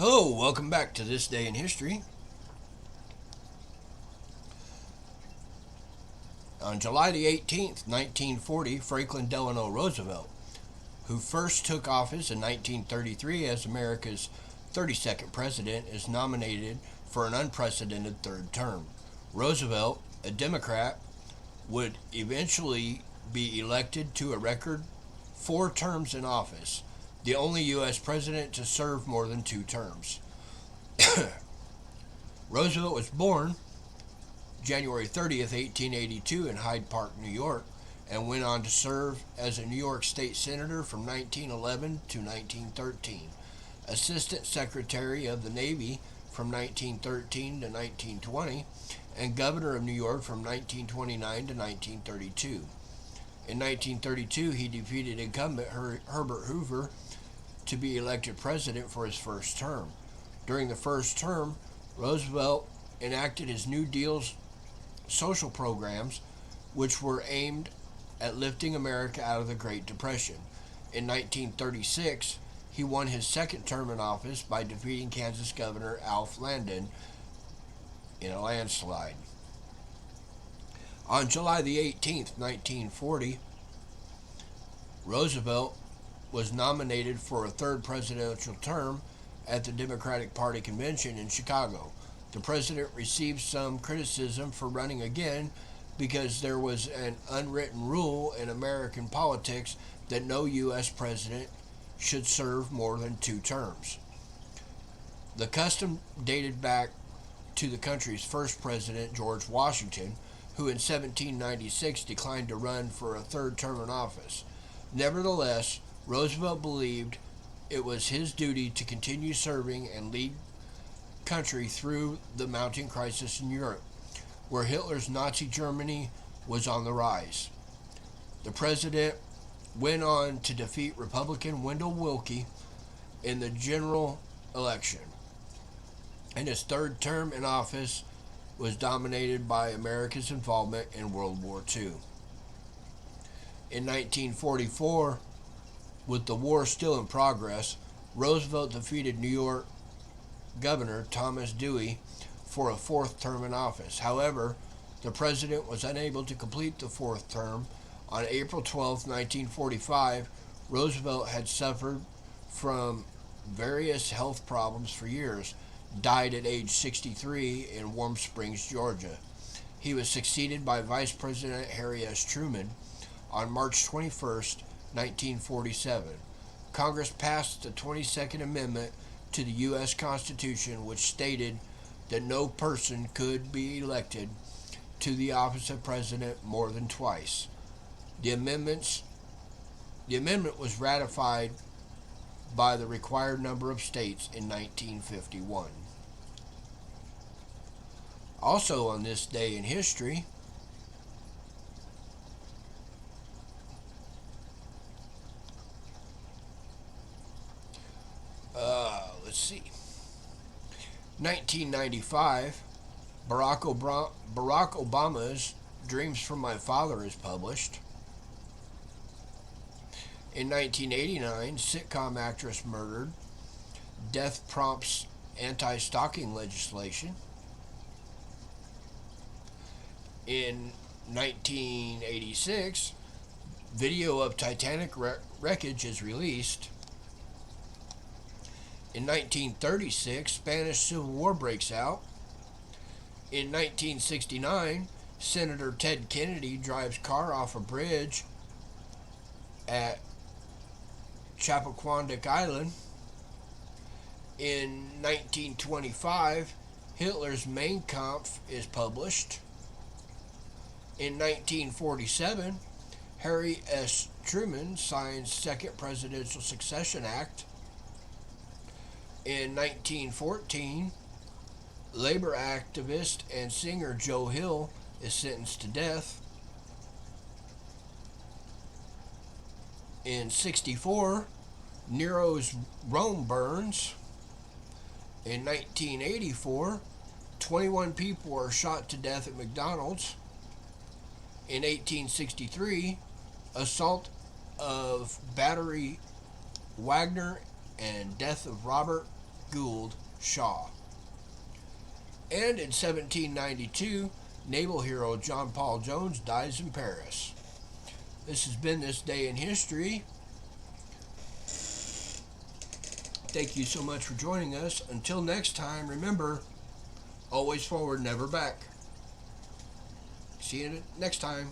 Hello, welcome back to This Day in History. On July the 18th, 1940, Franklin Delano Roosevelt, who first took office in 1933 as America's 32nd president, is nominated for an unprecedented third term. Roosevelt, a Democrat, would eventually be elected to a record 4 terms in office, the only U.S. president to serve more than 2 terms. Roosevelt was born January 30th, 1882, in Hyde Park, New York, and went on to serve as a New York State Senator from 1911 to 1913, Assistant Secretary of the Navy from 1913 to 1920, and Governor of New York from 1929 to 1932. In 1932, he defeated incumbent Herbert Hoover to be elected president for his first term. During the first term, Roosevelt enacted his New Deal's social programs, which were aimed at lifting America out of the Great Depression. In 1936, he won his second term in office by defeating Kansas Governor Alf Landon in a landslide. On July the 18th, 1940, Roosevelt was nominated for a third presidential term at the Democratic Party convention in Chicago. The president received some criticism for running again because there was an unwritten rule in American politics that no U.S. president should serve more than 2 terms. The custom dated back to the country's first president, George Washington, who in 1796 declined to run for a third term in office. Nevertheless, Roosevelt believed it was his duty to continue serving and lead country through the mounting crisis in Europe, where Hitler's Nazi Germany was on the rise. The president went on to defeat Republican Wendell Willkie in the general election, and his third term in office was dominated by America's involvement in World War II. In 1944, with the war still in progress, Roosevelt defeated New York Governor Thomas Dewey for a fourth term in office. However, the president was unable to complete the fourth term. On April 12, 1945, Roosevelt had suffered from various health problems for years, died at age 63 in Warm Springs, Georgia. He was succeeded by Vice President Harry S. Truman on March 21, 1947. Congress passed the 22nd Amendment to the U.S. Constitution, which stated that no person could be elected to the office of president more than twice. The amendment was ratified by the required number of states in 1951. Also on this day in history, let's see, 1995, Barack Obama's Dreams from My Father is published. In 1989, sitcom actress murdered. Death prompts anti-stalking legislation. In 1986, video of Titanic wreckage is released. In 1936, Spanish Civil War breaks out. In 1969, Senator Ted Kennedy drives car off a bridge at Chappaquiddick Island. In 1925, Hitler's Mein Kampf is published. In 1947, Harry S. Truman signs Second Presidential Succession Act. In 1914, labor activist and singer Joe Hill is sentenced to death. In 1964, Nero's Rome burns. In 1984, 21 people are shot to death at McDonald's. In 1863, assault of Battery Wagner and death of Robert Gould Shaw. And in 1792, naval hero John Paul Jones dies in Paris. This has been This Day in History. Thank you so much for joining us. Until next time, remember, always forward, never back. See you next time.